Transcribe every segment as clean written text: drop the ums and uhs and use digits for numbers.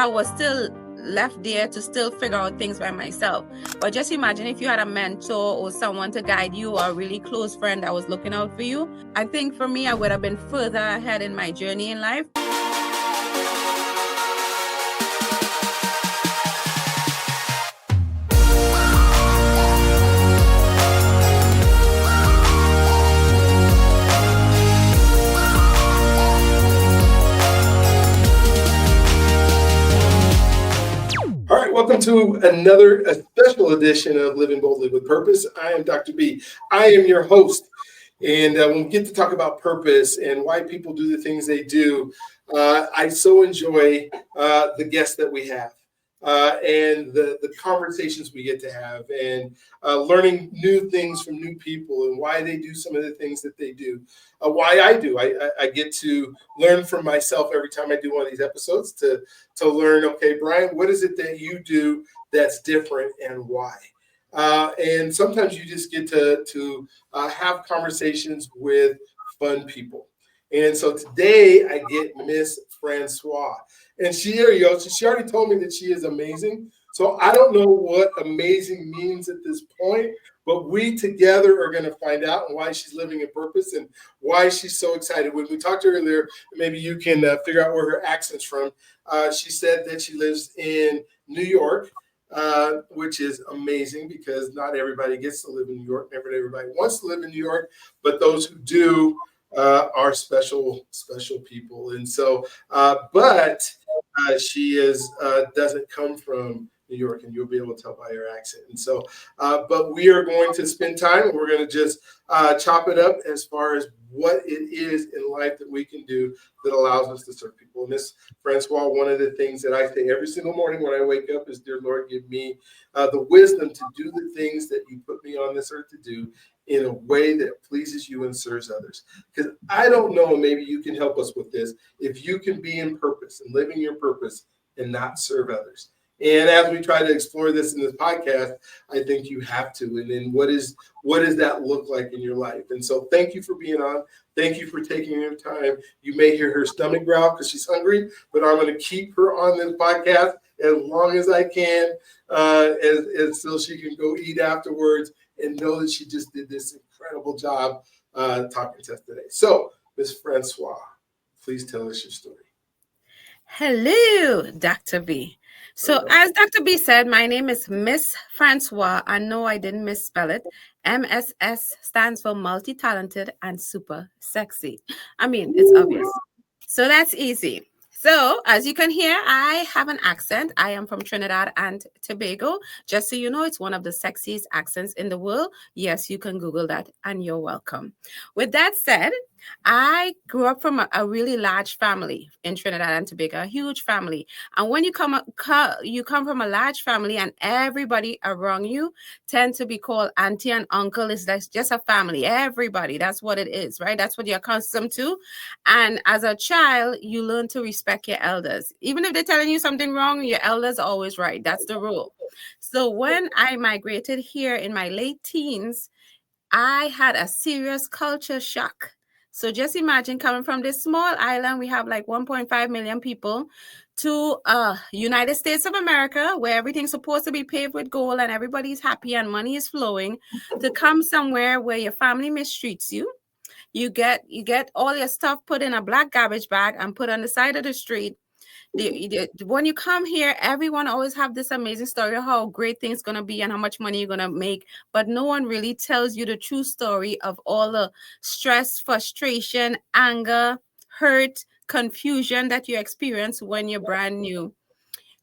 I was still left there to still figure out things by myself. But just imagine if you had a mentor or someone to guide you, or a really close friend that was looking out for you. I think for me, I would have been further ahead in my journey in life. Welcome to another special edition of Living Boldly with Purpose. I am Dr. B. I am your host. And when we get to talk about purpose and why people do the things they do, I so enjoy the guests that we have and the conversations we get to have, and learning new things from new people and why they do some of the things that they do. Why I do. I get to learn from myself every time I do one of these episodes to learn, okay, Brian, what is it that you do that's different and why? And sometimes you just get to have conversations with fun people. And so today I get Mss Francois. And she already told me that she is amazing. So I don't know what amazing means at this point, but we together are going to find out why she's living in purpose and why she's so excited. When we talked earlier, maybe you can figure out where her accent's from. She said that she lives in New York, which is amazing because not everybody gets to live in New York. Never everybody wants to live in New York, but those who do are special people. And so, but she doesn't come from New York, and you'll be able to tell by her accent. And so, but we are going to spend time, and we're going to just chop it up as far as what it is in life that we can do that allows us to serve people. And Mss Francois, one of the things that I say every single morning when I wake up is, dear Lord, give me the wisdom to do the things that you put me on this earth to do in a way that pleases you and serves others. Because I don't know, maybe you can help us with this, if you can be in purpose and living your purpose and not serve others. And as we try to explore this in this podcast, I think you have to. And then what does that look like in your life? And so thank you for being on. Thank you for taking your time. You may hear her stomach growl because she's hungry, but I'm going to keep her on this podcast as long as I can, so she can go eat afterwards and know that she just did this incredible job talking to us today. So, Mss Francois, please tell us your story. Hello, Dr. B. So as Dr. B said, my name is Mss Francois. I know I didn't misspell it. MSS stands for multi-talented and super sexy. I mean, it's obvious. So that's easy. So as you can hear, I have an accent. I am from Trinidad and Tobago. Just so you know, it's one of the sexiest accents in the world. Yes, you can Google that and you're welcome. With that said, I grew up from a really large family in Trinidad and Tobago, a huge family. And when you come from a large family and everybody around you tend to be called auntie and uncle, it's like just a family. Everybody, that's what it is, right? That's what you're accustomed to. And as a child, you learn to respect your elders. Even if they're telling you something wrong, your elders are always right. That's the rule. So when I migrated here in my late teens, I had a serious culture shock. So just imagine coming from this small island, we have like 1.5 million people, to United States of America, where everything's supposed to be paved with gold and everybody's happy and money is flowing, to come somewhere where your family mistreats you. You get all your stuff put in a black garbage bag and put on the side of the street. When you come here, everyone always have this amazing story of how great things going to be and how much money you're going to make. But no one really tells you the true story of all the stress, frustration, anger, hurt, confusion that you experience when you're brand new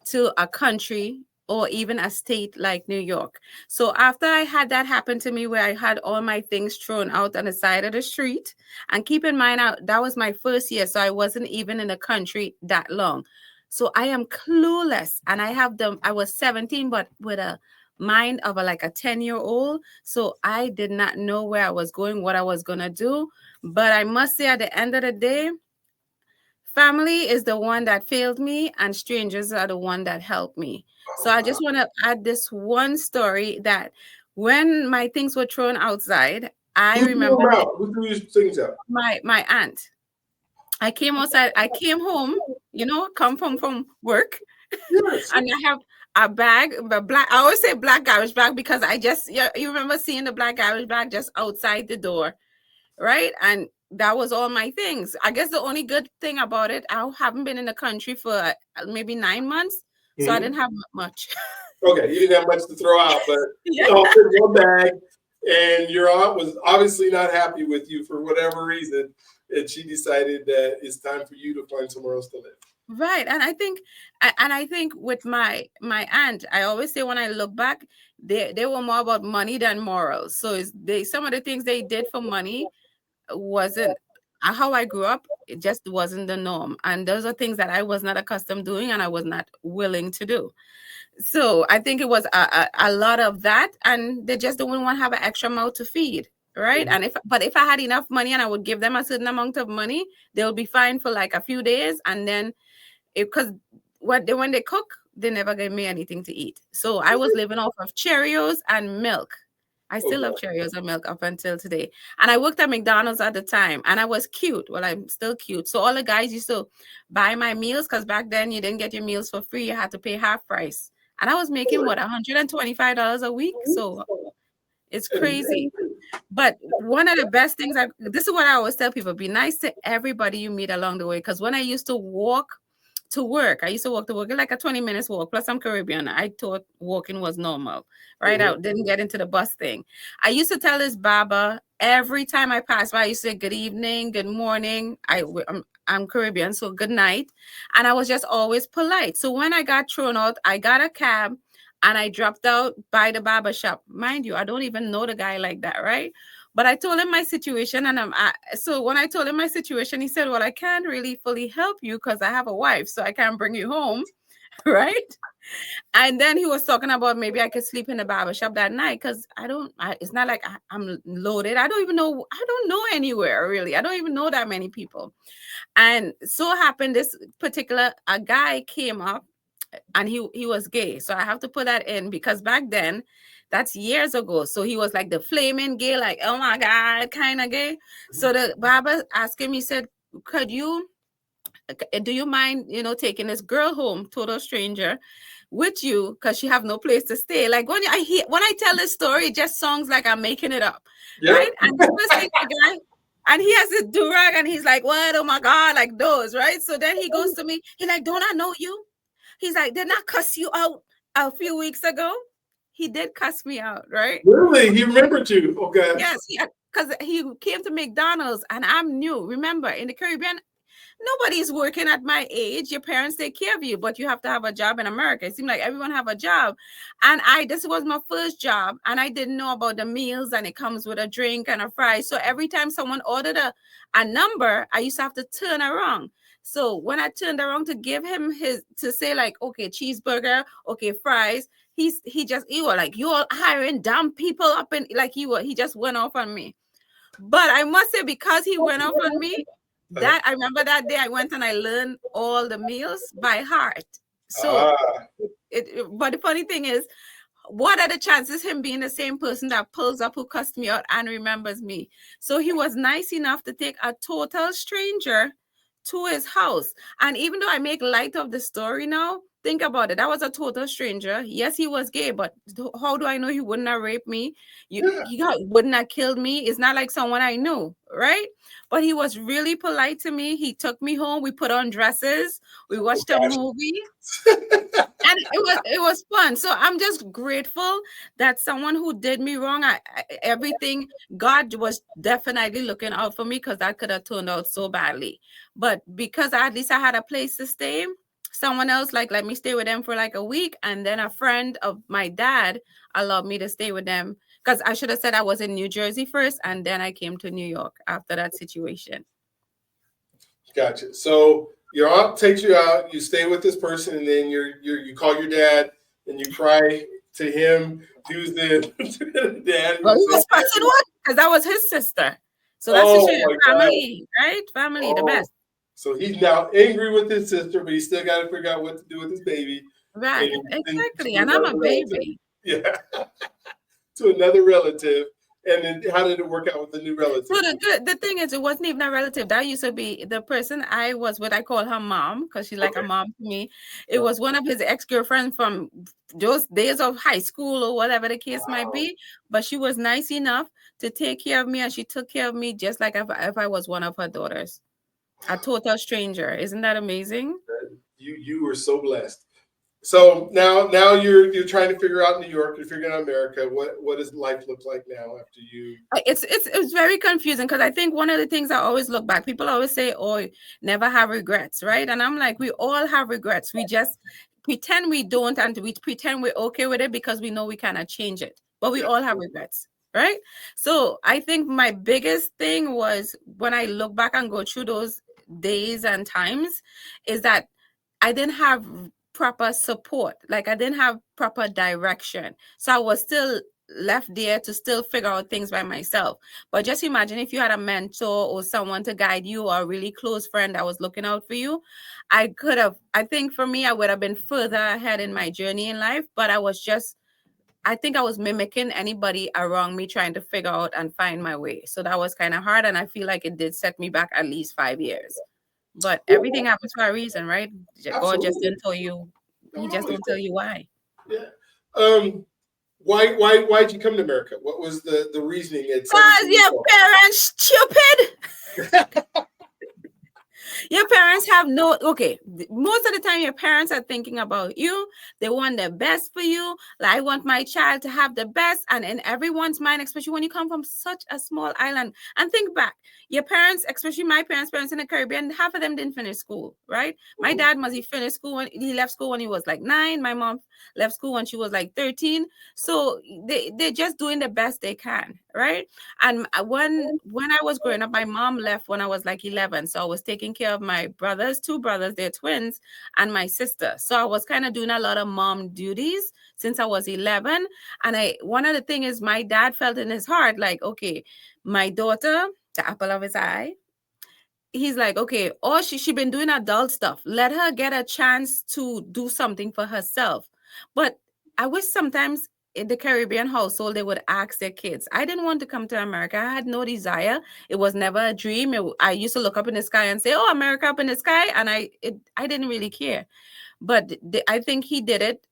to a country or even a state like New York. So after I had that happen to me, where I had all my things thrown out on the side of the street, and keep in mind, that was my first year, so I wasn't even in the country that long. So I am clueless, and I was 17, but with a mind of like a 10-year-old. So I did not know where I was going, what I was going to do. But I must say, at the end of the day, family is the one that failed me, and strangers are the one that helped me. So I just want to add this one story that when my things were thrown outside, I remember Who threw your things out? My aunt. I came outside. I came home, come from work, Yes. And I have a bag, the black. I always say black garbage bag because I just you remember seeing the black garbage bag just outside the door, right? And that was all my things. I guess the only good thing about it, I haven't been in the country for maybe 9 months, so I Mhm. didn't have much. Okay, you didn't have much to throw out, but Yeah. all in one bag. And your aunt was obviously not happy with you for whatever reason, and she decided that it's time for you to find somewhere else to live. Right. And I think with my aunt, I always say when I look back, they were more about money than morals. So they some of the things they did for money wasn't how I grew up. It just wasn't the norm. And those are things that I was not accustomed doing and I was not willing to do. So I think it was a lot of that, and they just don't want to have an extra mouth to feed, right? Mhm. But if I had enough money and I would give them a certain amount of money, they'll be fine for like a few days, and then because when they cook, they never gave me anything to eat. So I was living off of Cheerios and milk. I Oh still love God. Cheerios and milk up until today. And I worked at McDonald's at the time, and I was cute. Well, I'm still cute. So all the guys used to buy my meals because back then you didn't get your meals for free. You had to pay half price. And I was making what, $125 a week. So it's crazy. But one of the best things this is what I always tell people, be nice to everybody you meet along the way. Because when I used to walk to work, I used to walk to work like a 20 minutes walk. Plus, I'm Caribbean. I thought walking was normal, right? I Mhm. didn't get into the bus thing. I used to tell this Baba every time I passed by, I used to say, good evening, good morning. I'm Caribbean, so good night. And I was just always polite. So when I got thrown out, I got a cab and I dropped out by the barber shop. Mind you, I don't even know the guy like that, right? But I told him my situation, and so when I told him my situation, he said, "Well, I can't really fully help you because I have a wife, so I can't bring you home." Right? And then he was talking about maybe I could sleep in the barber shop that night because it's not like I'm loaded. I don't know anywhere really. I don't even know that many people. And so happened this particular a guy came up and he was gay. So I have to put that in because back then, that's years ago. So he was like the flaming gay, like, oh my God, kind of gay. So the barber asked him, he said, could you do you mind, taking this girl home, total stranger, with you because she have no place to stay? Like when I tell this story, it just sounds like I'm making it up, right? Yep. And the first thing the guy, and he has a durag, and he's like, "What? Oh my God!" Like those, right? So then he goes to me. He's like, "Don't I know you?" He's like, "Did not cuss you out a few weeks ago?" He did cuss me out, right? Really? He remembered you. Okay. Yes, because he came to McDonald's, and I'm new. Remember, in the Caribbean, nobody's working at my age. Your parents take care of you, but you have to have a job in America. It seemed like everyone have a job. And this was my first job, and I didn't know about the meals, and it comes with a drink and a fry. So every time someone ordered a number, I used to have to turn around. So when I turned around to give him to say like, okay, cheeseburger, okay, fries, he was like, you all hiring dumb people up, and like he just went off on me. But I must say, because he went off on me, Uh, that I remember that day I went and I learned all the meals by heart. So ah. but the funny thing is, what are the chances him being the same person that pulls up who cussed me out and remembers me? So he was nice enough to take a total stranger to his house. And even though I make light of the story now, think about it. That was a total stranger. Yes, he was gay, but how do I know he wouldn't have raped me? Yeah. Wouldn't have killed me. It's not like someone I knew, right? But he was really polite to me. He took me home. We put on dresses. We Oh watched a gosh. movie, and it was fun. So I'm just grateful that someone who did me wrong, everything, God was definitely looking out for me because that could have turned out so badly. But because at least I had a place to stay, someone else like let me stay with them for like a week, and then a friend of my dad allowed me to stay with them because I should have said I was in New Jersey first, and then I came to New York after that situation. Gotcha. So your aunt takes you out, you stay with this person, and then you call your dad and you cry to him. Who's the dad? Well, You he say, was passing one because that was his sister. So that's to show "Oh your my God! family, right? Family, the Oh." best. So he's now angry with his sister, but he still got to figure out what to do with his baby, Right, and then exactly. to And I'm a another relative. baby. Yeah, to another relative, And then how did it work out with the new So relative? the thing is, it wasn't even a relative. That used to be the person I was with. I call her mom because she's like a Okay. mom to me. It was one of his ex-girlfriends from those days of high school or whatever the case might Wow. be. But she was nice enough to take care of me, and she took care of me just like if I was one of her daughters. A total stranger. Isn't that amazing? You were so blessed. So now you're trying to figure out New York. You're figuring out America. What does life look like now after you? It's very confusing because I think one of the things I always look back, people always say, "Oh, never have regrets," right? And I'm like, we all have regrets. We just pretend we don't, and we pretend we're okay with it because we know we cannot change it. But we Yeah. all have regrets, right? So I think my biggest thing was when I look back and go through those days and times, is that I didn't have proper support. Like I didn't have proper direction. So I was still left there to still figure out things by myself. But just imagine if you had a mentor or someone to guide you or a really close friend that was looking out for you. I think for me, I would have been further ahead in my journey in life, but I think I was mimicking anybody around me trying to figure out and find my way. So that was kind of hard. And I feel like it did set me back at least 5 years. But everything Well, happens for a reason, right? God just absolutely. didn't tell you. No, He no, just don't tell you why. yeah. Why'd you come to America? What was the reasoning at Cause 17 years your old? parents stupid. Your parents have no, okay. Most of the time, your parents are thinking about you. They want the best for you. Like, I want my child to have the best. And in everyone's mind, especially when you come from such a small island. And think back, your parents, especially my parents in the Caribbean, half of them didn't finish school, right? My Mhm. dad must he finished school when he left school when he was like 9. My mom left school when she was like 13. So they're just doing the best they can, right? And when I was growing up, my mom left when I was like 11. So I was taking care of my brothers, two brothers, they're twins, and my sister. So I was kind of doing a lot of mom duties since I was 11. And one of the things is my dad felt in his heart, like, okay, my daughter, the apple of his eye, he's like, okay, or she been doing adult stuff. Let her get a chance to do something for herself. But I wish sometimes in the Caribbean household they would ask their kids. I didn't want to come to America. I had no desire. It was never a dream. I used to look up in the sky and say, "Oh, America up in the sky," and I didn't really care. But I think he did it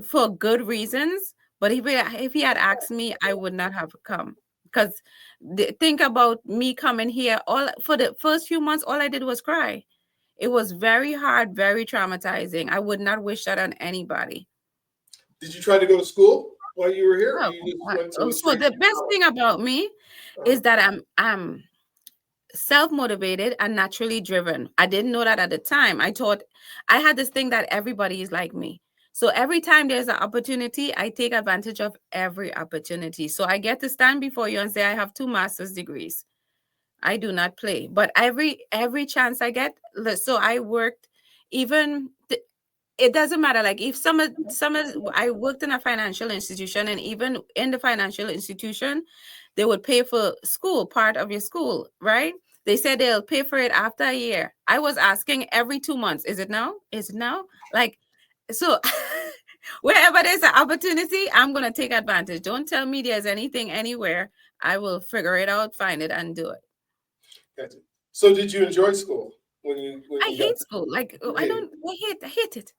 for good reasons. But if he had asked me, I would not have come. Because think about me coming here. All for the first few months, all I did was cry. It was very hard, very traumatizing. I would not wish that on anybody. Did you try to go to school while you were here? Or Oh, you just went to so straight the to best college? thing about me Uh-huh. is that I'm self-motivated and naturally driven. I didn't know that at the time. I thought I had this thing that everybody is like me. So every time there's an opportunity, I take advantage of every opportunity. So I get to stand before you and say I have 2 master's degrees. I do not play, but every chance I get, so I worked even it doesn't matter. Like if I worked in a financial institution, and even in the financial institution, they would pay for school, part of your school, right? They said they'll pay for it after a year. I was asking every 2 months, is it now? Is it now? Like, so wherever there's an opportunity, I'm gonna take advantage. Don't tell me there's anything anywhere. I will figure it out, find it, and do it. Gotcha. So did you enjoy school when I you got hate school. Like you I hated it? don't. I hate it.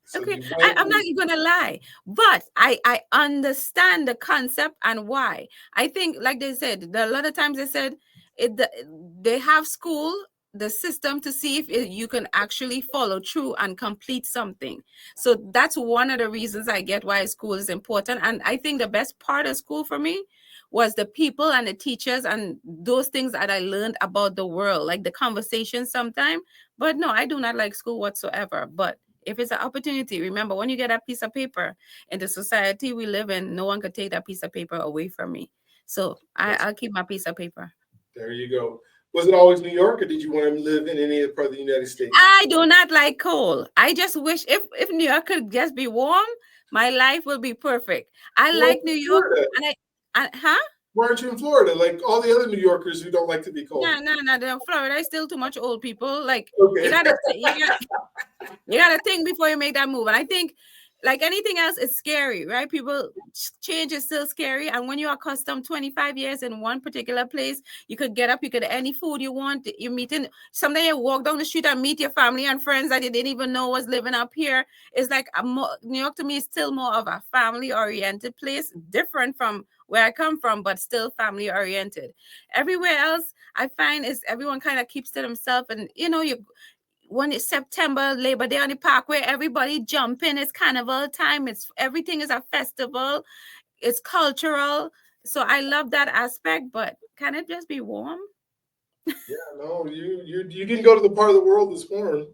So Okay, you went I'm not even gonna lie, but I understand the concept and why. I think, like they said, a lot of times they said they have school, the system to see if you can actually follow through and complete something. So that's one of the reasons I get why school is important. And I think the best part of school for me was the people and the teachers and those things that I learned about the world, like the conversation sometimes. But no, I do not like school whatsoever. But if it's an opportunity, remember when you get a piece of paper in the society we live in, no one could take that piece of paper away from me. So I'll keep my piece of paper. there you go. Was it always New York, or did you want to live in any other part of the United States? I do not like cold. I just wish if New York could just be warm, my life would be perfect. I Why aren't like you New in York, Florida? and huh? Why aren't you in Florida like all the other New Yorkers who don't like to be cold? Yeah, no. Florida is still too much old people. Like Okay. you gotta think before you make that move. And I think like anything else, it's scary, right? People, change is still scary. And when you're accustomed 25 years in one particular place, you could get up, you could any food you want. You're meeting someday, you walk down the street and meet your family and friends that you didn't even know was living up here. It's like New York to me is still more of a family oriented place, different from where I come from, but still family oriented. Everywhere else, I find is everyone kind of keeps to themselves, and you when it's September, Labor Day on the park where everybody jumping, it's carnival time, it's everything is a festival, it's cultural. So I love that aspect, but can it just be warm? Yeah, no, you didn't go to the part of the world that's warm.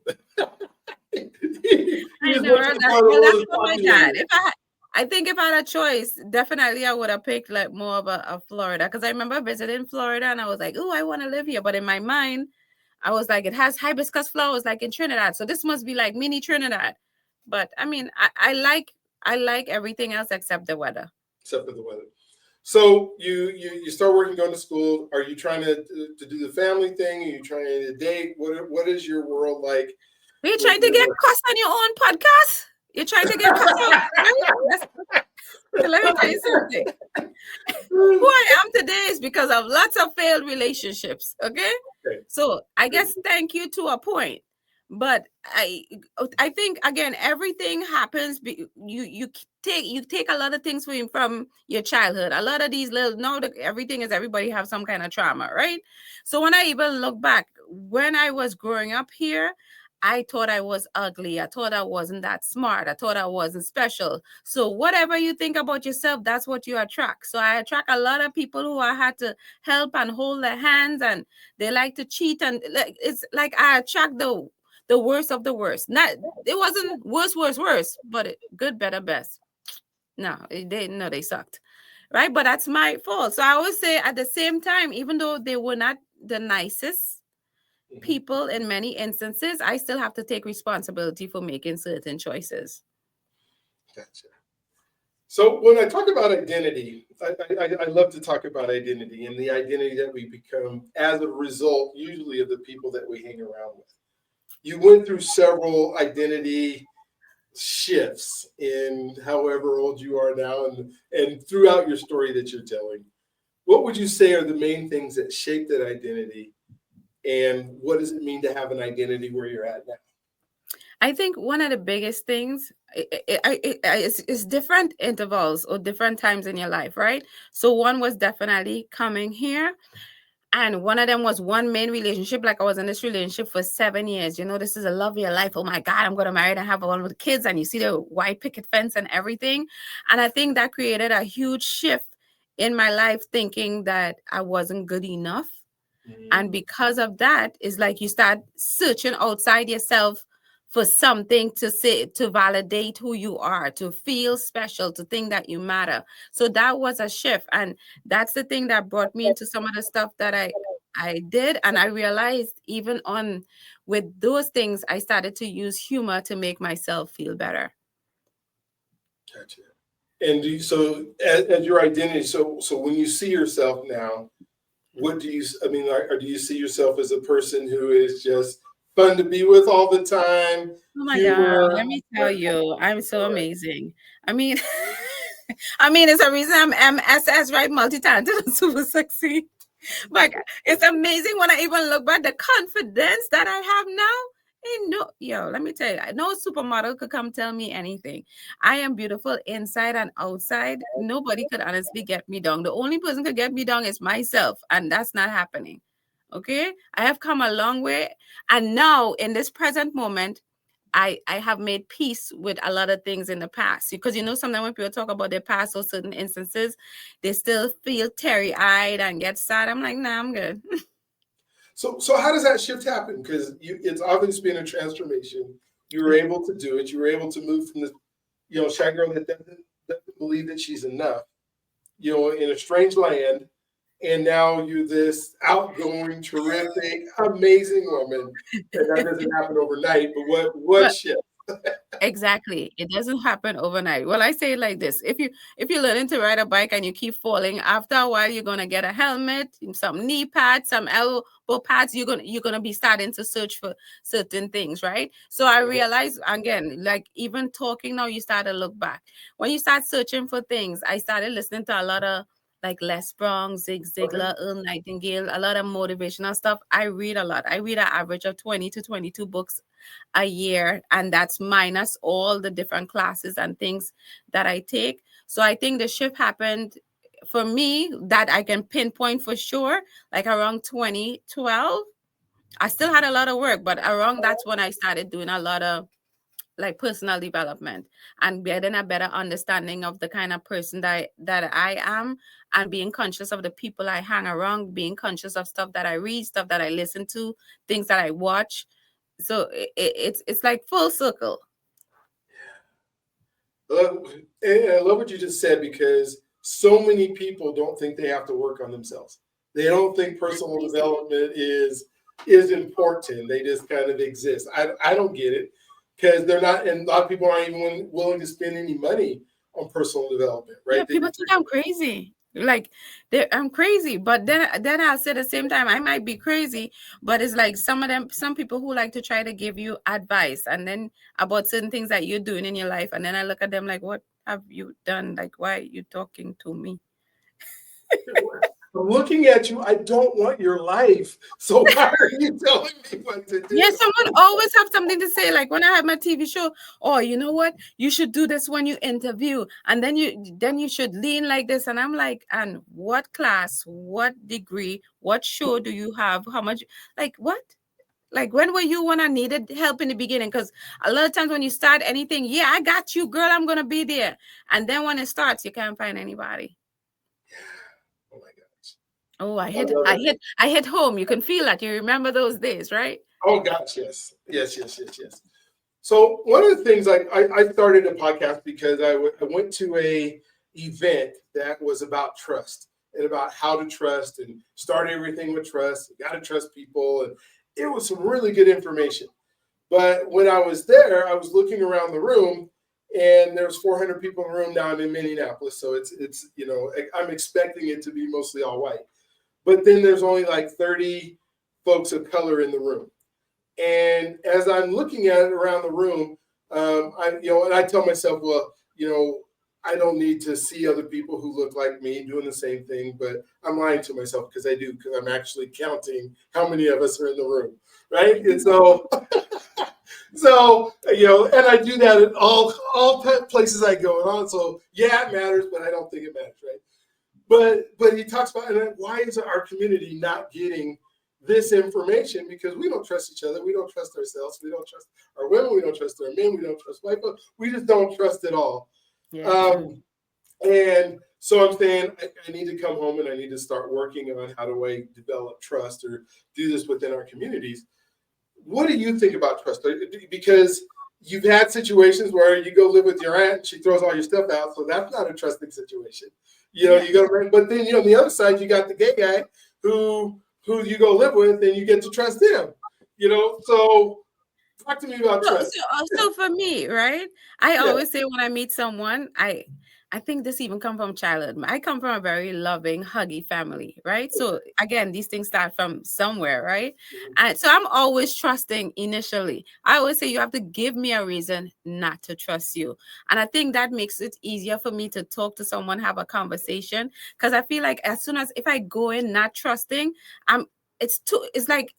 You I just know, went to right? the part of the Well, world that's that's for my dad. populated. I think if I had a choice, definitely I would have picked like more of a Florida, because I remember visiting Florida and I was like, oh, I want to live here. But in my mind, I was like, it has hibiscus flowers like in Trinidad, so this must be like mini Trinidad. But I mean, I like everything else except the weather. Except for the weather. So you start working, going to school. Are you trying to do the family thing? Are you trying to date? What is your world like Are you with trying to get cuss on your own podcast? You're trying to get cuss out, right? So let me tell you something. Who okay. I am today is because of lots of failed relationships. Okay. So I guess thank you to a point. But I think again everything happens. You take a lot of things from your childhood. A lot of these little no everything is everybody have some kind of trauma, right? So when I even look back when I was growing up here, I thought I was ugly. I thought I wasn't that smart. I thought I wasn't special. So whatever you think about yourself, that's what you attract. So I attract a lot of people who I had to help and hold their hands, and they like to cheat, and it's like I attract the worst of the worst. Not it wasn't worse, but good, better, best. No, they sucked, right? But that's my fault. So I always say at the same time, even though they were not the nicest Mhm. people in many instances, I still have to take responsibility for making certain choices. Gotcha. So when I talk about identity, I love to talk about identity and the identity that we become as a result, usually of the people that we hang around with. You went through several identity shifts in however old you are now and throughout your story that you're telling. What would you say are the main things that shape that identity? And what does it mean to have an identity where you're at now? I think one of the biggest things is different intervals or different times in your life, right? So one was definitely coming here. And one of them was one main relationship. Like I was in this relationship for 7 years. This is a love of your life. Oh my God, I'm gonna marry and have one with kids. And you see the white picket fence and everything. And I think that created a huge shift in my life, thinking that I wasn't good enough. And Mm, because of that, it's like you start searching outside yourself for something to say, to validate who you are, to feel special, to think that you matter. So that was a shift. And that's the thing that brought me into some of the stuff that I did. And I realized even on with those things, I started to use humor to make myself feel better. gotcha. And so as your identity, so when you see yourself now, what do you, I mean, or do you see yourself as a person who is just fun to be with all the time, Oh my God, let humor? me tell you, I'm so amazing. I mean, it's a reason I'm MSS, right? Multi-talented and super sexy. Like it's amazing when I even look back the confidence that I have now. Ain't no yo, let me tell you, no supermodel could come tell me anything. I am beautiful inside and outside. Nobody could honestly get me down. The only person could get me down is myself, and that's not happening. Okay, I have come a long way, and now in this present moment, I have made peace with a lot of things in the past, because sometimes when people talk about their past or certain instances, they still feel teary eyed and get sad. I'm like, nah, I'm good. So how does that shift happen? Because it's obviously been a transformation. You were Yeah. able to do it. You were able to move from this, shy girl that doesn't believe that she's enough, in a strange land, and now you're this outgoing, terrific, amazing woman. And that doesn't happen overnight. But what But shift? Exactly. It doesn't happen overnight. Well, I say it like this. If you're learning to ride a bike and you keep falling, after a while you're gonna get a helmet, some knee pads, some elbow pads. You're gonna be starting to search for certain things, right? So I realize again, like even talking now, you start to look back. When you start searching for things, I started listening to a lot of like Les Brown, Zig Okay. Ziglar, Earl Nightingale, a lot of motivational stuff. I read a lot. I read an average of 20 to 22 books a year, and that's minus all the different classes and things that I take. So I think the shift happened for me that I can pinpoint for sure, like around 2012. I still had a lot of work, but around that's when I started doing a lot of like personal development and getting a better understanding of the kind of person that I am, and being conscious of the people I hang around, being conscious of stuff that I read, stuff that I listen to, things that I watch. So it's like full circle. Love- and I love what you just said because so many people don't think they have to work on themselves. They don't think personal Crazy. development is important. They just kind of exist. I don't get it because they're not, and a lot of people aren't even willing to spend any money on personal development, Yeah, right? people think I'm crazy. Like I'm crazy, but then I'll say at the same time I might be crazy, but it's like some people who like to try to give you advice and then about certain things that you're doing in your life, and then I look at them like, what have you done? Like, why are you talking to me? I'm looking at you. I don't want your life. So why are you telling me what to Yeah, do? someone always have something to say. Like when I have my TV show, oh, you know what? You should do this when you interview, and then you should lean like this. And I'm like, and what class, what degree, what show do you have? How much? Like what? Like when were you when I needed help in the beginning? Because a lot of times when you start anything, yeah, I got you, girl. I'm gonna be there. And then when it starts, you can't find anybody. Oh my gosh. Oh, I I hit, love I it. hit, I hit home. You can feel that. You remember those days, right? Oh gosh, yes. Yes, yes, yes, yes. So one of the things I started a podcast because I went to a event that was about trust and about how to trust and start everything with trust. You got to trust people, and it was some really good information. But when I was there, I was looking around the room, and there was 400 people in the room. Now I'm in Minneapolis, so it's I'm expecting it to be mostly all white. But then there's only like 30 folks of color in the room. And as I'm looking at it around the room, and I tell myself, well, I don't need to see other people who look like me doing the same thing, but I'm lying to myself because I do, because I'm actually counting how many of us are in the room, right? And and I do that at all places I go on. So yeah, it matters, but I don't think it matters, right? But he talks about, and why is our community not getting this information? Because we don't trust each other, we don't trust ourselves, we don't trust our women, we don't trust our men, we don't trust white folks, we just don't trust it all. Yeah, true. Um, and so I'm saying I need to come home and I need to start working on how do I develop trust or do this within our communities. What do you think about trust? Because you've had situations where you go live with your aunt and she throws all your stuff out, so that's not a trusting situation. Yeah. You go, but then on the other side you got the gay guy who you go live with and you get to trust him. So talk to me about So, trust. so, so for me, right? I Yeah, always say when I meet someone, I think this even come from childhood. I come from a very loving, huggy family, right? So again, these things start from somewhere, right? And so I'm always trusting initially. I always say you have to give me a reason not to trust you. And I think that makes it easier for me to talk to someone, have a conversation. Because I feel like as soon as if I go in not trusting, I'm it's like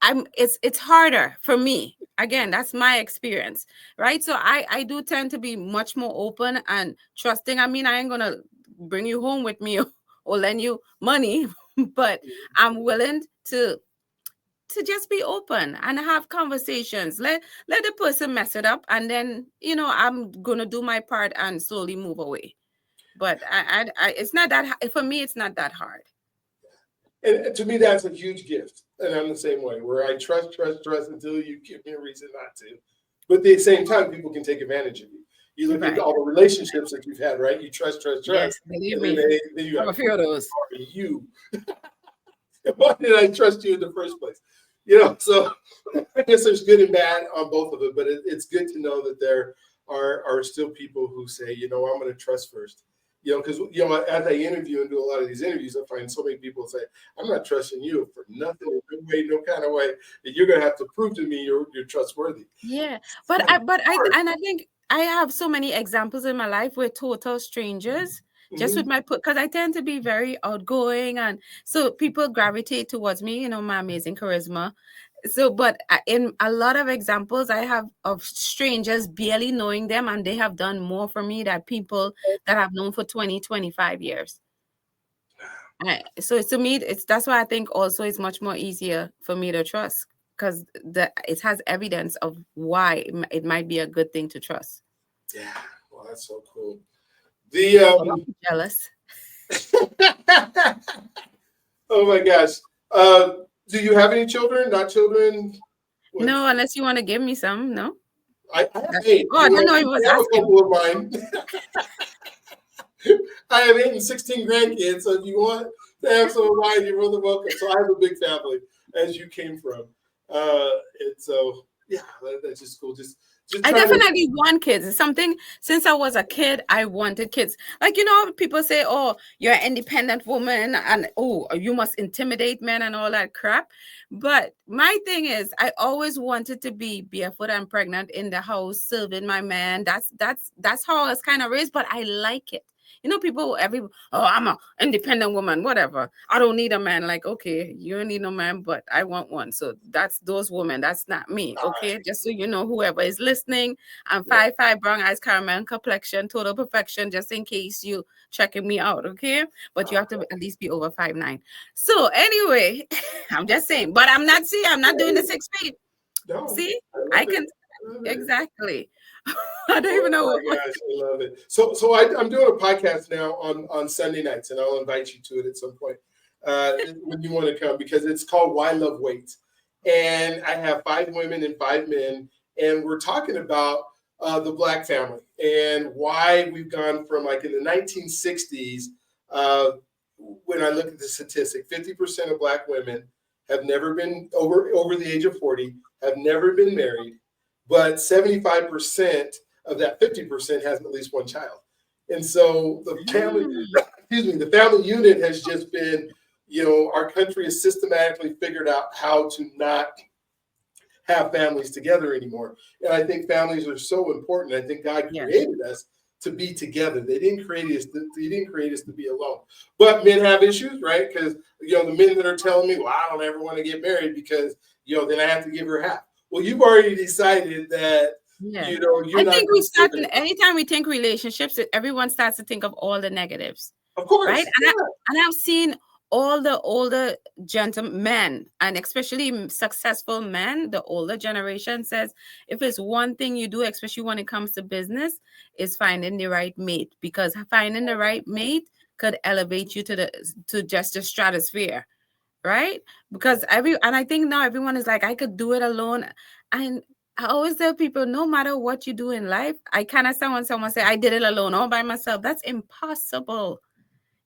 it's harder for me. Again, that's my experience, right? So I do tend to be much more open and trusting. I mean, I ain't gonna bring you home with me or lend you money, but I'm willing to just be open and have conversations. Let the person mess it up, and then I'm gonna do my part and slowly move away. But it's not that for me. It's not that hard. and to me that's a huge gift, and I'm the same way where I trust until you give me a reason not to. But at the same time, people can take advantage of you. You look at Right? all the relationships that you've had, right? You trust, Yes, believe and then me. then you I have got a few of those. you. Why did I trust you in the first place? So I guess there's good and bad on both of it, but it's good to know that there are still people who say, I'm going to trust first. Because as I interview and do a lot of these interviews, I find so many people say, I'm not trusting you for nothing, in no way, no kind of way. That you're going to have to prove to me you're trustworthy. Yeah, It's kind of hard. and I think I have so many examples in my life where total strangers, just with Mhm. my put, because I tend to be very outgoing, and so people gravitate towards me. My amazing charisma. So, but in a lot of examples I have of strangers barely knowing them, and they have done more for me than people that I've known for 20, 25 years. So to me, that's why I think also it's much more easier for me to trust, because it has evidence of why it might be a good thing to trust. Yeah, well, that's so cool. The Oh, don't be jealous. oh my gosh. Uh, do you have any children? Not children? What? No, unless you want to give me some. No. I have 8. Oh, I didn't know he was I have a asking. couple of mine. I have 8 and 16 grandkids. So if you want to have some of mine, you're more than welcome. So I have a big family, as you came from. And so, yeah, that's just cool. Just I trying to. definitely want kids. It's something since I was a kid, I wanted kids. Like, people say, oh, you're an independent woman and oh, you must intimidate men and all that crap. But my thing is, I always wanted to be barefoot and pregnant in the house, serving my man. That's how I was kind of raised, but I like it. Oh, I'm a independent woman, whatever. I don't need a man. Like, okay, you don't need no man, but I want one. So that's those women. That's not me. All right. Okay. Just so you know, whoever is listening, I'm Yeah. 5'5", brown eyes, caramel complexion, total perfection, just in case you checking me out. Okay. But you have to at least be over 5'9". So anyway, I'm just saying, but I'm not doing the 6 feet. No, See, I I love it. can I love it. exactly. I don't even Oh know my what. gosh, I love it. So I'm doing a podcast now on Sunday nights, and I'll invite you to it at some point when you want to come, because it's called Why Love Waits, and I have 5 women and 5 men, and we're talking about the Black family and why we've gone from, like, in the 1960s. Uh, when I look at the statistic, 50% of Black women have never been over the age of 40, have never been married, but 75% of that 50% has at least one child. And so the family unit has just been, our country has systematically figured out how to not have families together anymore. And I think families are so important. I think God Yes. created us to be together. They didn't create us to be alone. But men have issues, right? Because the men that are telling me, well, I don't ever want to get married because then I have to give her half. Well, you've already decided that Yeah. you're I not think going we to stay start, there. anytime we think relationships, everyone starts to think of all the negatives, Of right? course, yeah. And I've seen all the older gentlemen, and especially successful men, the older generation says, if it's one thing you do, especially when it comes to business, is finding the right mate, because finding the right mate could elevate you to just the stratosphere, right? Because and I think now everyone is like, I could do it alone. And I always tell people, no matter what you do in life, I kind of sound when someone say, I did it alone all by myself. That's impossible.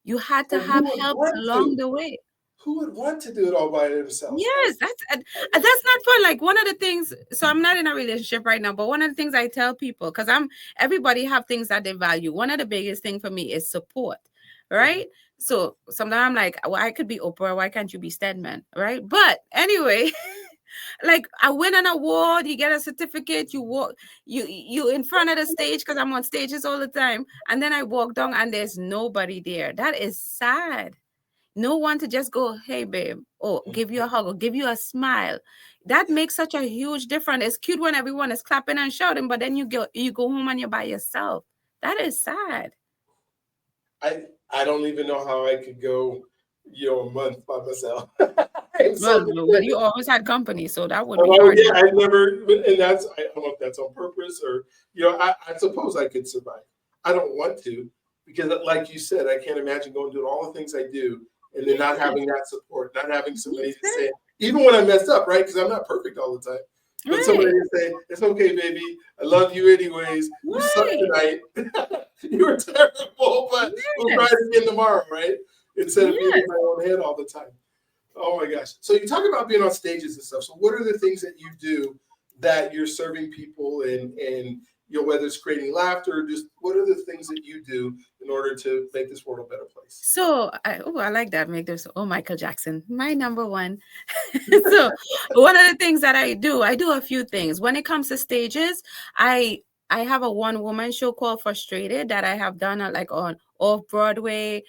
You had to And who have would help want along to? the way. Who would want to do it all by themselves, right? Yes, that's not fun. Like, one of the things, so I'm not in a relationship right now, but one of the things I tell people, because everybody have things that they value. One of the biggest thing for me is support, Mhm. right? So sometimes I'm like, well, I could be Oprah, why can't you be Stedman, right? But anyway, like, I win an award, you get a certificate, you walk, you in front of the stage, because I'm on stages all the time, and then I walk down and there's nobody there. That is sad. No one to just go, hey, babe, or give you a hug or give you a smile. That makes such a huge difference. It's cute when everyone is clapping and shouting, but then you go home and you're by yourself. That is sad. I don't even know how I could go, a month by myself. I'm so Well, you dependent. always had company, so that would be Oh hard yeah, enough. I never, and I don't know if that's on purpose or I suppose I could survive. I don't want to, because like you said, I can't imagine going doing all the things I do and then not Yes, having that support, not having somebody to say, yes, even when I mess up, right? Because I'm not perfect all the time. But somebody right, to say, it's okay, baby. I love you anyways. You suck right, tonight. You were terrible, but we'll try yes, it again tomorrow, right? Instead of being in yes, my own head all the time. Oh my gosh. So you talk about being on stages and stuff. So what are the things that you do that you're serving people and whether it's creating laughter or just what are the things that you do in order to make this world a better place? So, I like that. Make this, oh, Michael Jackson, my number one. So, one of the things that I do a few things. When it comes to stages, I I have a one woman show called Frustrated that I have done like on off Broadway.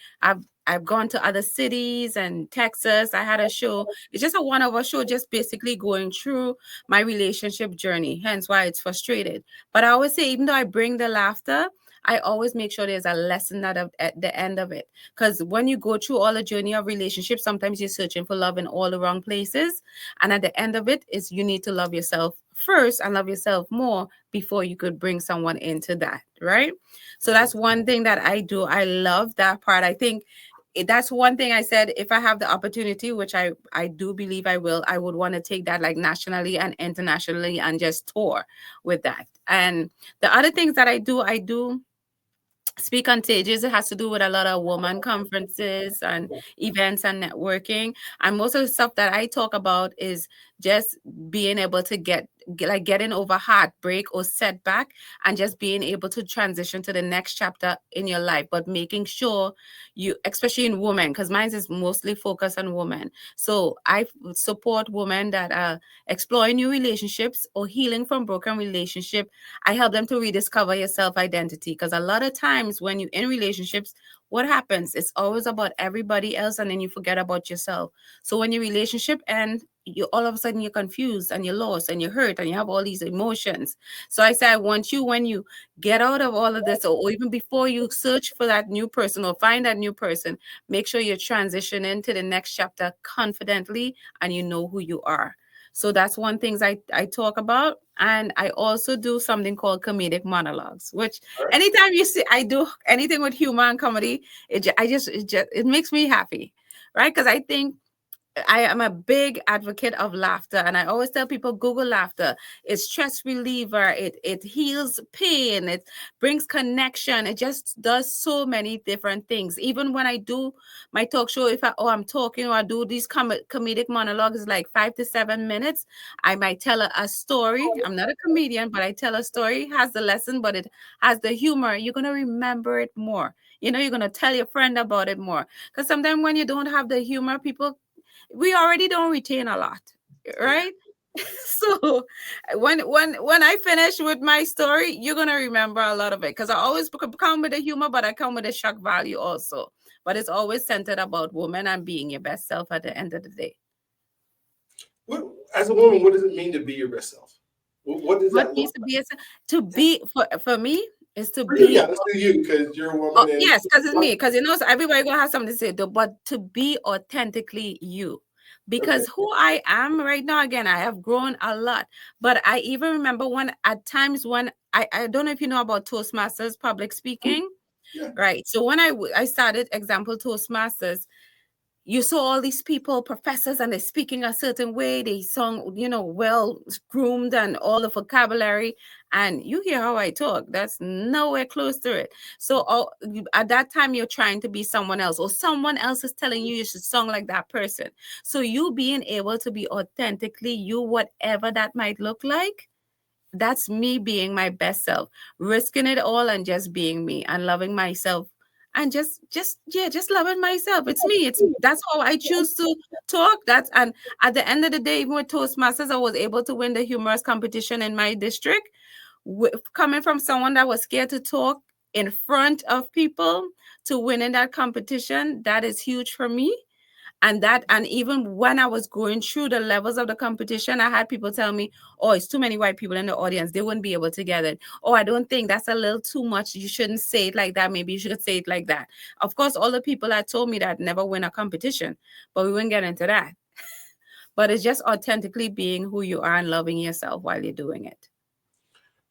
I've gone to other cities and Texas. I had a show. It's just a one-hour show, just basically going through my relationship journey. Hence why it's Frustrated. But I always say, even though I bring the laughter, I always make sure there's a lesson at the end of it. Because when you go through all the journey of relationships, sometimes you're searching for love in all the wrong places. And at the end of it is you need to love yourself first and love yourself more before you could bring someone into that, right? So that's one thing that I do. I love that part. I think that's one thing I said, if I have the opportunity, which I do believe I will, I would want to take that like nationally and internationally and just tour with that. And the other things that I do speak on stages. It has to do with a lot of woman conferences and events and networking. And most of the stuff that I talk about is just being able to like getting over heartbreak or setback and just being able to transition to the next chapter in your life, but making sure you, especially in women, because mine is mostly focused on women. So I support women that are exploring new relationships or healing from broken relationship. I help them to rediscover your self identity, because a lot of times when you're in relationships, what happens? It's always about everybody else, and then you forget about yourself. So when your relationship ends, you all of a sudden you're confused and you're lost and you're hurt and you have all these emotions. So I say I want you, when you get out of all of this, or even before you search for that new person or find that new person, make sure you're transitioning to the next chapter confidently and you know who you are. So that's one things I talk about. And I also do something called comedic monologues, which All right. anytime you see I do anything with humor and comedy, it makes me happy, right? Because I think I am a big advocate of laughter, and I always tell people Google laughter. It's stress reliever. It heals pain. It brings connection. It just does so many different things. Even when I do my talk show, if I'm talking or I do these comedic monologues, like 5 to 7 minutes, I might tell a story. I'm not a comedian, but I tell a story. It has the lesson, but it has the humor. You're gonna remember it more. You're gonna tell your friend about it more. Because sometimes when you don't have the humor, people we already don't retain a lot, right? So when I finish with my story, you're gonna remember a lot of it, because I always come with the humor, but I come with the shock value also. But it's always centered about women and being your best self at the end of the day. What, as a woman, what does it mean to be your best self? What does What that needs look to be to be for me is to for you? Yeah, be. let's do you because you're a Oh, woman and yes, because it's me. Because so everybody gonna have something to say, though, but to be authentically you. okay. Because who I am right now, again, I have grown a lot. But I even remember when at times when I don't know if you know about Toastmasters public speaking, Yeah. right? So when I started example Toastmasters, you saw all these people, professors, and they're speaking a certain way. They sung, well groomed and all the vocabulary. And you hear how I talk. That's nowhere close to it. So at that time, you're trying to be someone else, or someone else is telling you should song like that person. So you being able to be authentically you, whatever that might look like, that's me being my best self, risking it all and just being me and loving myself, and just loving myself. It's me. That's how I choose to talk. That's And at the end of the day, even with Toastmasters, I was able to win the humorous competition in my district. Coming from someone that was scared to talk in front of people to winning that competition, that is huge for me. And even when I was going through the levels of the competition, I had people tell me, oh, it's too many white people in the audience, they wouldn't be able to get it. Oh, I don't think that's a little too much, you shouldn't say it like that, maybe you should say it like that. Of course, all the people that told me that never win a competition, but we wouldn't get into that. But it's just authentically being who you are and loving yourself while you're doing it.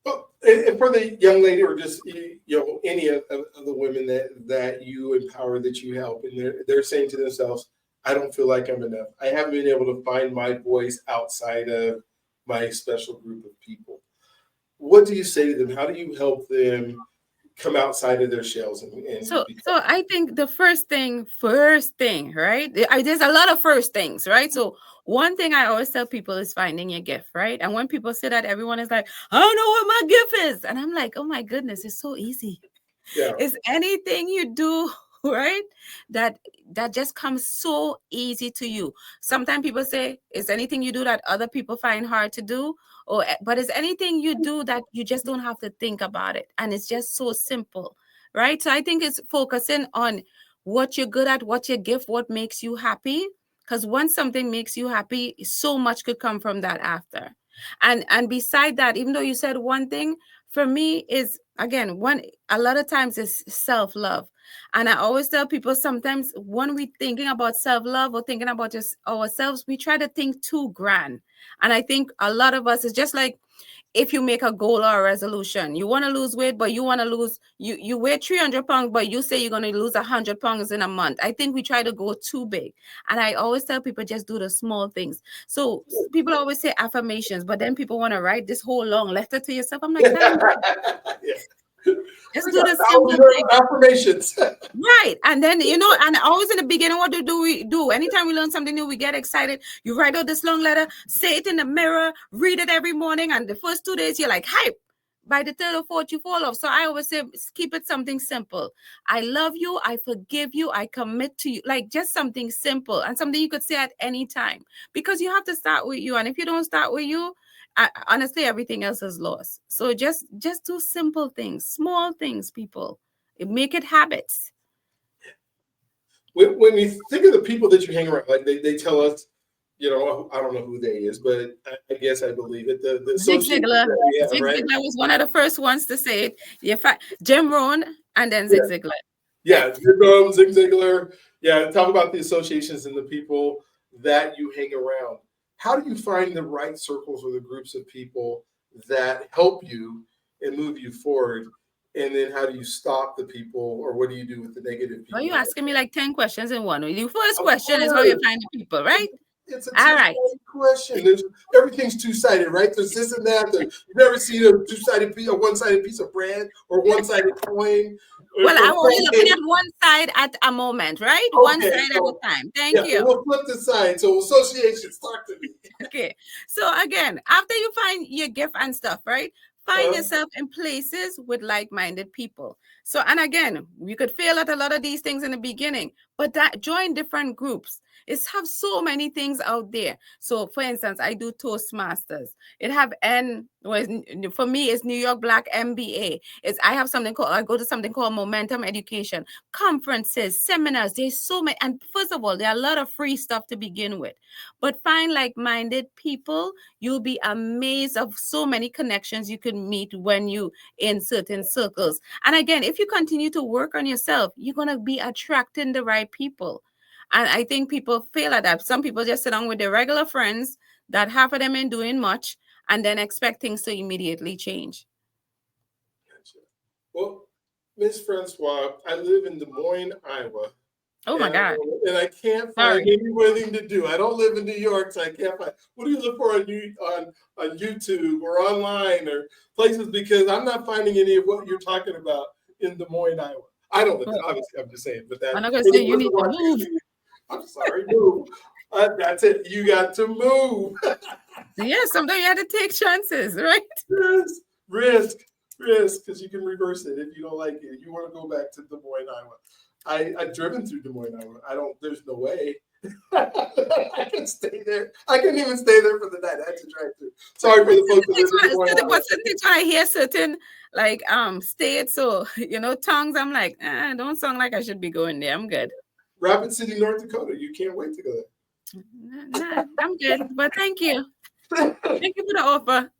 Well, and for the young lady, or just any of the women that you empower, that you help, and they're saying to themselves, "I don't feel like I'm enough. I haven't been able to find my voice outside of my special group of people." What do you say to them? How do you help them come outside of their shells and become. So I think the first thing, right? There's a lot of first things, right? So one thing I always tell people is finding your gift, right? And when people say that, everyone is like, I don't know what my gift is. And I'm like, oh my goodness, it's so easy. Yeah. It's anything you do, right? That that just comes so easy to you. Sometimes people say it's anything you do that other people find hard to do, or but it's anything you do that you just don't have to think about it, and it's just so simple, right? So I think it's focusing on what you're good at, what your gift, what makes you happy. Because once something makes you happy, so much could come from that after. And beside that, even though you said one thing, for me is again one a lot of times is self-love. And I always tell people sometimes when we thinking about self-love or thinking about just ourselves, we try to think too grand. And I think a lot of us is just like if you make a goal or a resolution, you want to lose weight, but you want to lose you weigh 300 pounds, but you say you're going to lose 100 pounds in a month. I think we try to go too big. And I always tell people just do the small things. So people always say affirmations, but then people want to write this whole long letter to yourself. I'm like, time, Yeah. just We do got the simple thousands thing. of affirmations. Right. And then, and always in the beginning, what do we do? Anytime we learn something new, we get excited. You write out this long letter, say it in the mirror, read it every morning. And the first 2 days, you're like, hype. By the third or fourth, you fall off. So I always say, keep it something simple. I love you. I forgive you. I commit to you. Like just something simple and something you could say at any time because you have to start with you. And if you don't start with you, honestly, everything else is lost. So just do simple things, small things, people. Make it habits. When we think of the people that you hang around, like they tell us, I don't know who they is, but I guess I believe it. The Zig association Ziglar. that we have, Zig right? Ziglar was one of the first ones to say it. Jim Rohn and then Zig Yeah, Ziglar. yeah. Zig Ziglar. Yeah, talk about the associations and the people that you hang around. How do you find the right circles or the groups of people that help you and move you forward? And then how do you stop the people, or what do you do with the negative Well, you people? asking me like 10 questions in one. The first Of question is how you course. find the people, right? It's a All right. two-sided question. Everything's two-sided, right? There's this and that. You've never seen a two-sided piece, a one-sided piece of bread, or one-sided coin, Well, or I'm only looking pancake. at one side at a moment, right? One Okay, side at a so time. yeah, Thank so you. we'll flip the side. So associations, talk to me. Okay. So again, after you find your gift and stuff, right? Find Uh, yourself in places with like-minded people. So, and again, you could fail at a lot of these things in the beginning, but that join different groups. It's have so many things out there. So, for instance, I do Toastmasters. It have for me, it's New York Black MBA. It's I go to something called Momentum Education, conferences, seminars. There's so many, and first of all, there are a lot of free stuff to begin with. But find like-minded people. You'll be amazed of so many connections you can meet when you in certain circles. And again, if you continue to work on yourself, you're gonna be attracting the right people. And I think people fail at that. Some people just sit down with their regular friends that half of them ain't doing much and then expect things to immediately change. gotcha. Well, Miss Francois, I live in Des Moines, Iowa, Oh my and God. I can't find Sorry. anything to do. I don't live in New York, so I can't find. What do you look for on YouTube or online or places? Because I'm not finding any of what you're talking about in Des Moines, Iowa. I don't live there. Obviously, I'm just saying, but that I'm not gonna for say the you person need to move. watching, I'm sorry, move. That's it. You got to move. Yeah, sometimes you have to take chances, right? risk, risk, risk, because you can reverse it if you don't like it. You want to go back to Des Moines, Iowa. I've driven through Des Moines, Iowa. I don't. There's no way. I can stay there. I couldn't even stay there for the night. I had to drive through. Sorry for the folks that live in Des Moines, Iowa. Certain things when I hear certain like states or tongues, I'm like, don't sound like I should be going there. I'm good. Rapid City, North Dakota. You can't wait to go Nah, I'm good. But thank you. there. Thank you for the offer.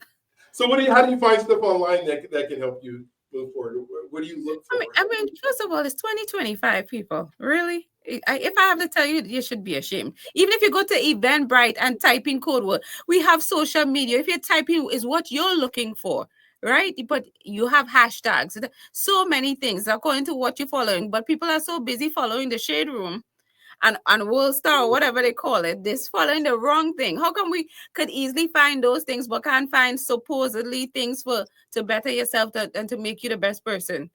So, how do you find stuff online that can help you move forward? What do you look I for? mean, first of all, it's 2025, people. Really? If I have to tell you, you should be ashamed. Even if you go to Eventbrite and type in code word, we have social media. If you're typing is what you're looking for, right? But you have hashtags, so many things according to what you're following. But people are so busy following the shade room and World Star, or whatever they call it, this following the wrong thing. How come we could easily find those things, but can't find supposedly things for to better yourself and to make you the best person?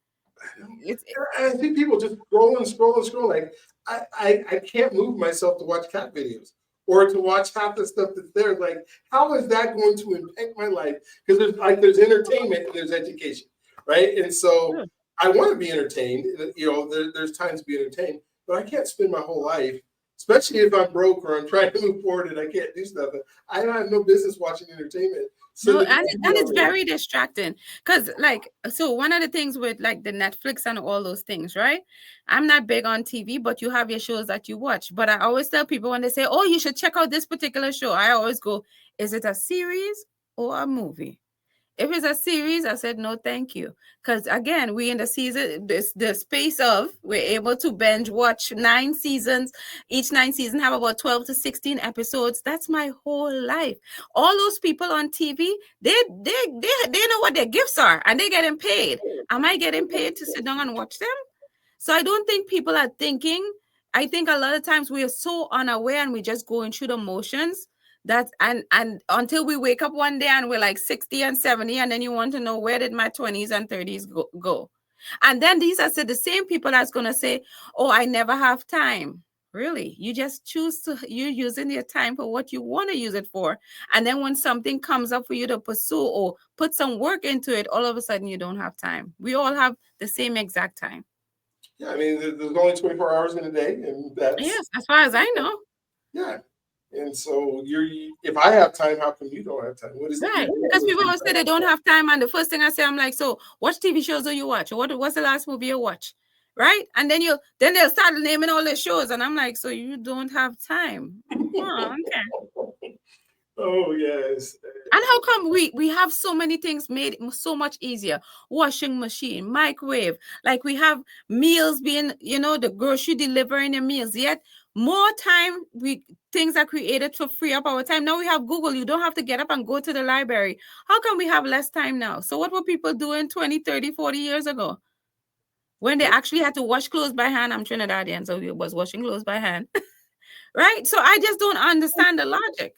It's I see people just scroll. Like I can't move myself to watch cat videos or to watch half the stuff that's there. Like, how is that going to impact my life? Because there's entertainment and there's education, right? And so true. I want to be entertained. There's times to be entertained, but I can't spend my whole life, especially if I'm broke or I'm trying to move forward and I can't do stuff. I have no business watching entertainment. No, Send the and TV it's over. very distracting because, like, so one of the things with like the Netflix and all those things, right? I'm not big on TV, but you have your shows that you watch. But I always tell people when they say, "Oh, you should check out this particular show," I always go, "Is it a series or a movie?" If it's a series, I said no, thank you. Because again, we in the season, this the space of we're able to binge watch 9 seasons. Each 9 season have about 12 to 16 episodes. That's my whole life. All those people on TV, they know what their gifts are and they're getting paid. Am I getting paid to sit down and watch them? So I don't think people are thinking. I think a lot of times we are so unaware and we're just going through the motions that and until we wake up one day and we're like 60 and 70, and then you want to know where did my 20s and 30s go. And then these are the same people that's gonna say, "Oh, I never have time." Really? You just choose to you're using your time for what you want to use it for. And then when something comes up for you to pursue or put some work into it, all of a sudden you don't have time. We all have the same exact time. Yeah, I mean, there's only 24 hours in a day, and that's Yes, as far as I know. yeah. And so if I have time, how come you don't have time? What is Right. Because people always say they don't have time. And the first thing I say, I'm like, so what TV shows do you watch? What's the last movie you watch? Right. And then they'll start naming all the shows. And I'm like, so you don't have time. Oh, okay. Oh yes. And how come we have so many things made so much easier? Washing machine, microwave, like we have meals being, the grocery delivering the meals. Yet more time we things are created to free up our time. Now we have Google. You don't have to get up and go to the library. How come we have less time now? So what were people doing 20, 30, 40 years ago when they actually had to wash clothes by hand? I'm Trinidadian, so we was washing clothes by hand. Right? So I just don't understand the logic.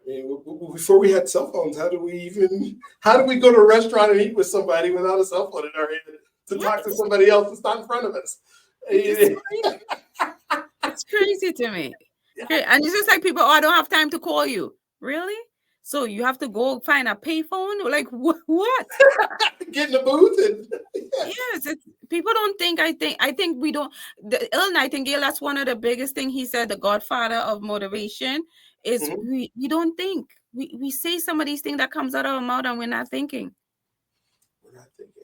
I mean, before we had cell phones, how do we go to a restaurant and eat with somebody without a cell phone in our hand to talk to Yes. somebody else that's not in front of us? It's crazy. It's crazy to me. And it's just like people, oh, I don't have time to call you. Really? So you have to go find a payphone? Like what? Get in the booth and Yes, people don't think. I think we don't. The Earl Nightingale. That's one of the biggest thing he said. The godfather of motivation is Mhm. we don't think. We say some of these things that comes out of our mouth and we're not thinking. We're not thinking.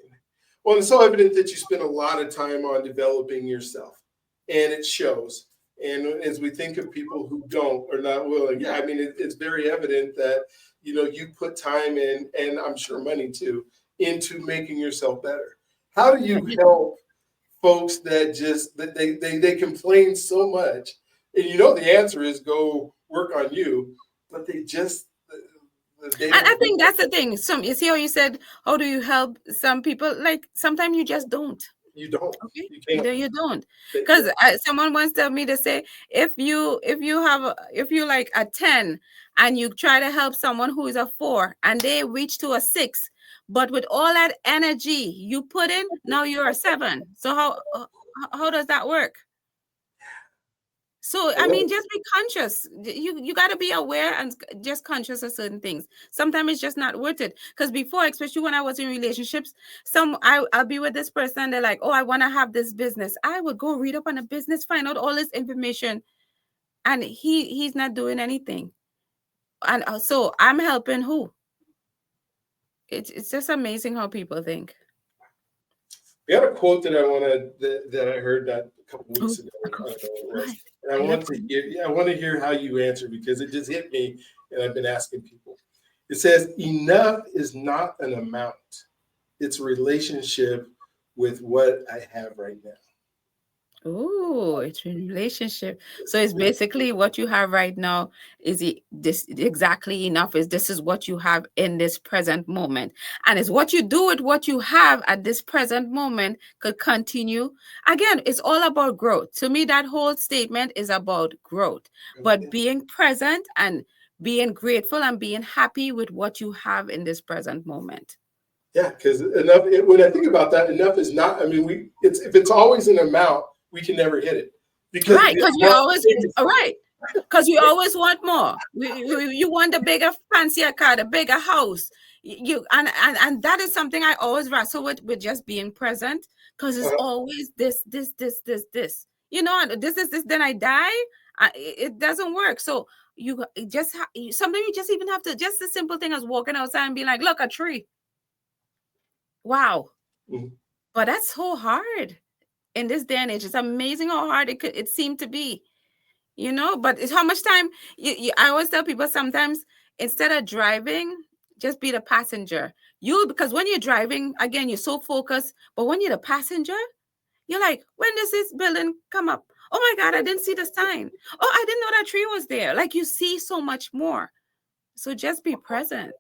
Well, it's so evident that you spend a lot of time on developing yourself, and it shows. And as we think of people who don't or not willing, yeah, I mean, it's very evident that you put time in, and I'm sure money too, into making yourself better. How do you help folks that just that they complain so much, and the answer is go work on you, but they And I don't. think that's the thing. You see how you said, how do you help some people? Like sometimes you just don't. You don't. Okay, You can't. there you don't, Yeah. because someone once told me to say if you like a 10 and you try to help someone who is a 4 and they reach to a 6, but with all that energy you put in, now you're a 7. So how does that work? So I mean, just be conscious. You got to be aware and just conscious of certain things. Sometimes it's just not worth it. Because before, especially when I was in relationships, I'll be with this person and they're like, "Oh, I want to have this business." I would go read up on the business, find out all this information, and he's not doing anything. And so I'm helping who? It's just amazing how people think. We had a quote that that I heard that a couple Oh, weeks ago. I don't know what it was, right. and I I love want to hear. Yeah, I want to hear how you answer because it just hit me, and I've been asking people. It says, "Enough is not an amount; it's a relationship with what I have right now." Oh, it's a relationship. So it's basically what you have right now is this exactly enough? Is this is what you have in this present moment? And it's what you do with what you have at this present moment could continue. Again, it's all about growth. To me, that whole statement is about growth, but being present and being grateful and being happy with what you have in this present moment. Yeah, because enough. When I think about that, enough is not. I mean, it's if it's always an amount, we can never hit it because Right, the because you amount always changes. right. Because you always want more. You want the bigger, fancier car, the bigger house. You and that is something I always wrestle with just being present. Because it's Uh, always this. You know, and this. Then I die. It doesn't work. So sometimes you just even have to just the simple thing as walking outside and being like, look, a tree. Wow, mhm. but that's so hard in this day and age. It's amazing how hard it seemed to be. But it's how much time I always tell people sometimes instead of driving, just be the passenger. Because when you're driving, again, you're so focused, but when you're the passenger, you're like, when does this building come up? Oh my God, I didn't see the sign. Oh, I didn't know that tree was there. Like you see so much more. So just be present.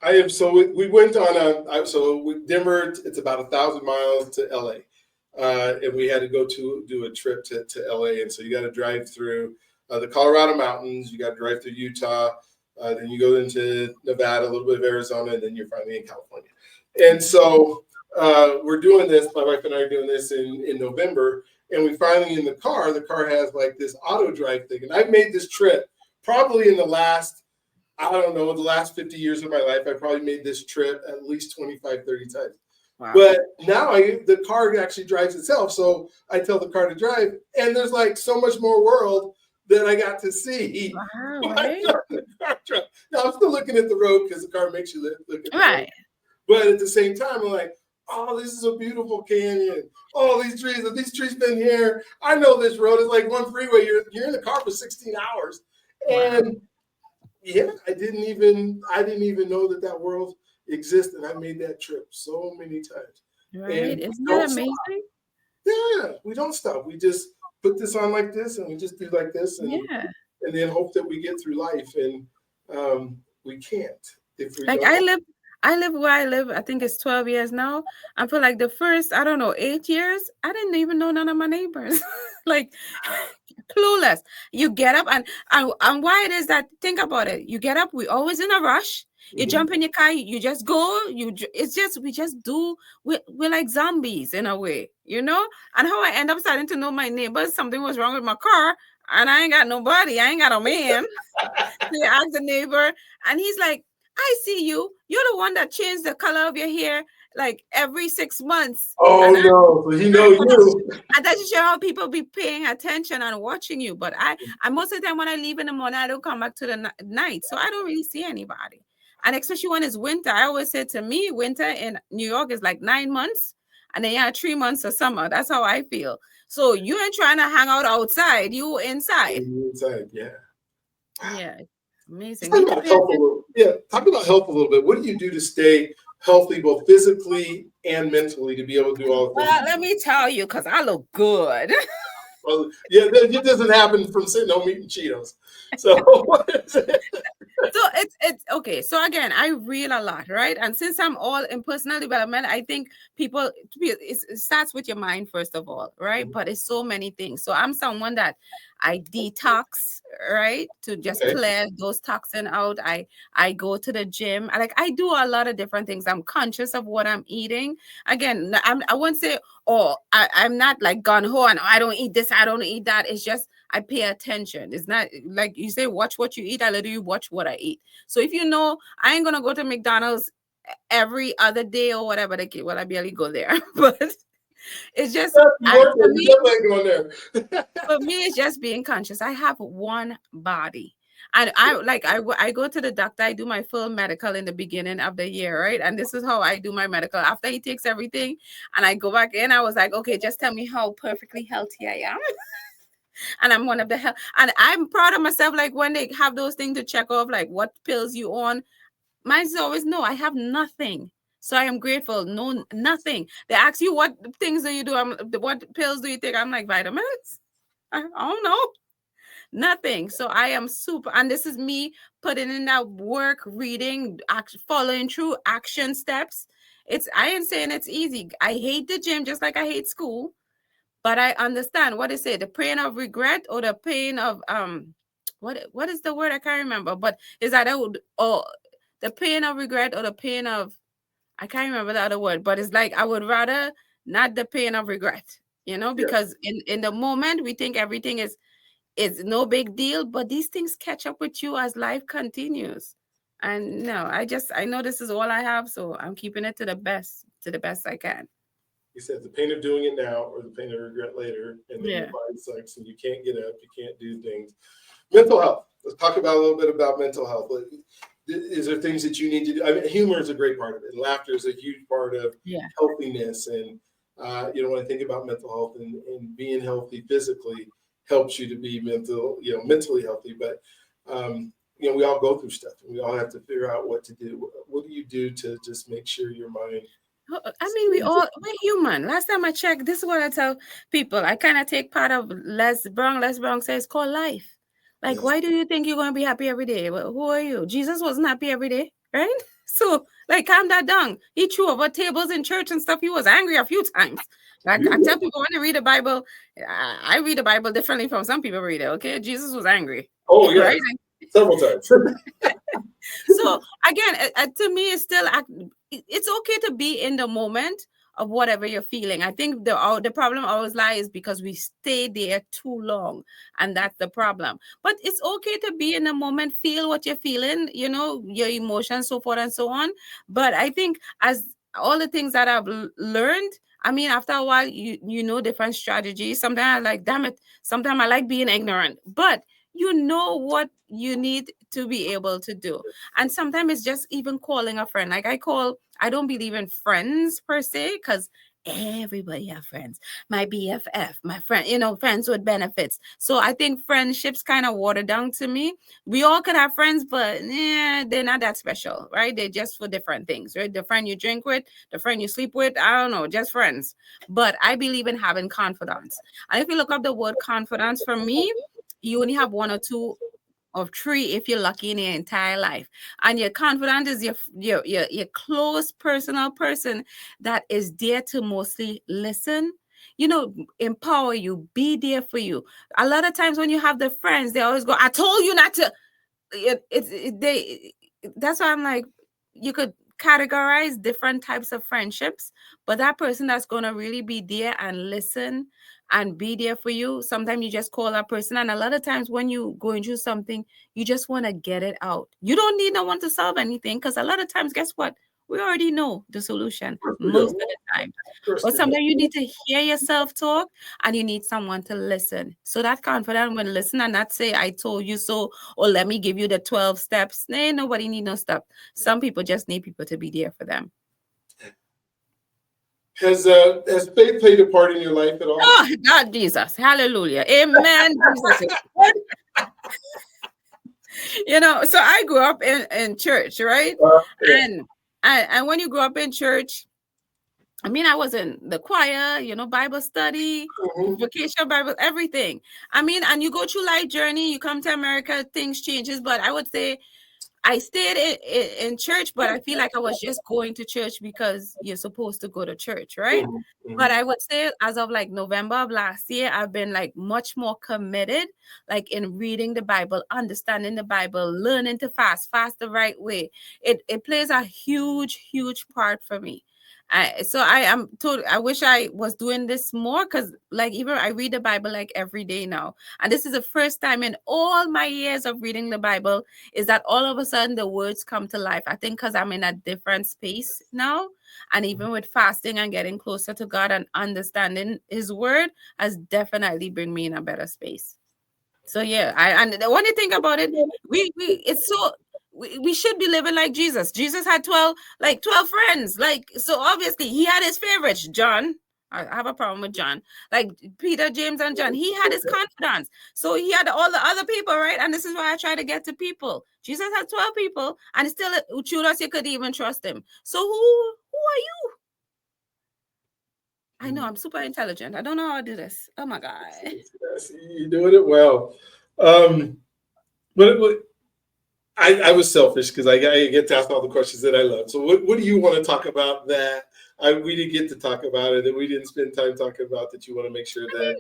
I am so we went on Denver. It's about 1,000 miles to LA, and we had to go to do a trip to LA. And so you got to drive through the Colorado mountains. You got to drive through Utah. Then you go into Nevada, a little bit of Arizona, and then you're finally in California. And so we're doing this. My wife and I are doing this in November, and we finally in the car. The car has like this auto drive thing, and I've made this trip probably in the last I don't know, the last 50 years of my life, I probably made this trip at least 25, 30 times. Wow. But now the car actually drives itself. So I tell the car to drive, and there's like so much more world that I got to see. Wow, By right? the car drive. Now I'm still looking at the road because the car makes you look at the road. Right. But at the same time, I'm like, oh, this is a beautiful canyon. Oh, these trees, have these trees been here? I know this road is like one freeway. You're in the car for 16 hours. Wow. And yeah, I didn't even know that world existed. I made that trip so many times, Right. and we Isn't that don't stop. amazing? Yeah, we don't stop. We just put this on like this, and we just do like this, Yeah. and then hope that we get through life. And we can't if we Like don't. I live where I live, I think it's 12 years now. And for like the first, I don't know, 8 years, I didn't even know none of my neighbors. Like clueless. You get up and why it is that think about it. You get up, we always in a rush. You Mhm. jump in your car, you just go, it's just we just do we're like zombies in a way, And how I end up starting to know my neighbors, something was wrong with my car, and I ain't got nobody, I ain't got a man. They ask the neighbor, and he's like, I see you. You're the one that changed the color of your hair like every 6 months. Oh And I no, so he know you. and that just show how people be paying attention and watching you. But I most of the time when I leave in the morning, I don't come back to the night. So I don't really see anybody. And especially when it's winter, I always say to me, winter in New York is like 9 months. And then you have 3 months of summer. That's how I feel. So you ain't trying to hang out outside, you inside. Inside, yeah. Yeah. Let's Amazing. talk Need to about pay health a attention. little. Yeah, talk about health a little bit. What do you do to stay healthy, both physically and mentally, to be able to do all the things? Well, let me tell you, because I look good. Well, yeah, it doesn't happen from sitting home eating Cheetos. So, what is it? So it's okay. So again, I read a lot, right? And since I'm all in personal development, I think it starts with your mind first of all, right? But it's so many things. So I'm someone that I detox, right, to just Okay. clear those toxin out. I go to the gym. I do a lot of different things. I'm conscious of what I'm eating. Again, I won't say, oh, I'm not like gun ho and I don't eat this, I don't eat that. It's just I pay attention. It's not like you say, watch what you eat. I literally watch what I eat. So if you know, I ain't gonna go to McDonald's every other day or whatever. Well, I barely go there, but it's just You work for there. You me. definitely going there. For me, it's just being conscious. I have one body. And I go to the doctor, I do my full medical in the beginning of the year, right? And this is how I do my medical. After he takes everything and I go back in, I was like, okay, just tell me how perfectly healthy I am. And I'm one of the health, and I'm proud of myself. Like when they have those things to check off, like what pills you on. Mine's always no, I have nothing. So I am grateful. No, nothing. They ask you what things do you do? What pills do you take? I'm like vitamins. I don't know. Nothing. So I am super, and this is me putting in that work, reading, following through action steps. I ain't saying it's easy. I hate the gym just like I hate school. But I understand what is it, the pain of regret or the pain of what is the word? I can't remember. But is that or the pain of regret or the pain of I can't remember the other word, but it's like I would rather not the pain of regret, Yeah. because in the moment we think everything is no big deal, but these things catch up with you as life continues. And no, I know this is all I have, so I'm keeping it to the best I can. He said the pain of doing it now or the pain of regret later, and then your Yeah. body sucks and you can't get up, you can't do things. Mental health. Let's talk about a little bit about mental health. Is there things that you need to do? I mean, humor is a great part of it. Laughter is a huge part of Yeah. healthiness. And, when I think about mental health and being healthy physically helps you to be mentally healthy. But, we all go through stuff and we all have to figure out what to do. What do you do to just make sure your mind I mean, stays? we're human. Last time I checked, this is what I tell people. I kind of take part of Les Brown. Les Brown says, called life. Like, Yes. why do you think you're going to be happy every day? Well, who are you? Jesus wasn't happy every day, right? So, like, calm that down. He threw over tables in church and stuff. He was angry a few times. Like, I tell people when they read the Bible, I read the Bible differently from some people read it, okay? Jesus was angry, Oh, yeah. right? Several times. So again, to me, it's okay to be in the moment of whatever you're feeling. I think the problem always lies because we stay there too long, and that's the problem. But it's okay to be in the moment, feel what you're feeling, your emotions, so forth and so on. But I think as all the things that I've learned, I mean, after a while, you know different strategies. Sometimes I like, damn it. Sometimes I like being ignorant, but you know what you need to be able to do. And sometimes it's just even calling a friend. Like I don't believe in friends per se, because everybody have friends. My BFF, my friend, friends with benefits. So I think friendships kind of water down to me. We all could have friends, but they're not that special, right? They're just for different things, right? The friend you drink with, the friend you sleep with, I don't know, just friends. But I believe in having confidence. And if you look up the word confidence, for me, you only have one or two or three if you're lucky in your entire life. And your confidant is your close personal person that is there to mostly listen, empower you, be there for you. A lot of times when you have the friends, they always go, I told you not to. That's why I'm like, you could categorize different types of friendships, but that person that's going to really be there and listen and be there for you, sometimes you just call that person. And a lot of times when you going through something, you just want to get it out. You don't need no one to solve anything, because a lot of times, guess what, we already know the solution We most do. of the time. Of course But we do. sometimes you need to hear yourself talk, and you need someone to listen. So that confident when listen and not say, I told you so, or let me give you the 12 steps. Nah, nobody need no step. Some people just need people to be there for them. Has faith played a part in your life at all? Oh, God, Jesus. Hallelujah. Amen. Jesus is good. So I grew up in church, right? Yeah. And when you grow up in church, I mean, I was in the choir, Bible study, Mhm. vacation Bible, everything. I mean, and you go through life journey, you come to America, things changes. But I would say I stayed in church, but I feel like I was just going to church because you're supposed to go to church, right? Mhm. But Mhm. I would say as of like November of last year, I've been like much more committed, like in reading the Bible, understanding the Bible, learning to fast the right way. It plays a huge, huge part for me. So I am told I wish I was doing this more, because like even I read the Bible like every day now. And this is the first time in all my years of reading the Bible is that all of a sudden the words come to life. I think because I'm in a different space now. And even with fasting and getting closer to God and understanding his word has definitely bring me in a better space. So yeah, and when you think about it, we should be living like Jesus. Jesus had 12 friends. Like, so obviously he had his favorites. John, I have a problem with John. Like Peter, James, and John. He had his confidants. So he had all the other people, right? And this is why I try to get to people. Jesus had 12 people, and still Judas, you could even trust him. So who are you? I know I'm super intelligent. I don't know how to do this. Oh my God. Yes, you're doing it well. Um, but I was selfish because I get to ask all the questions that I love. So what do you want to talk about that we didn't get to talk about it, and we didn't spend time talking about that. You want to make sure that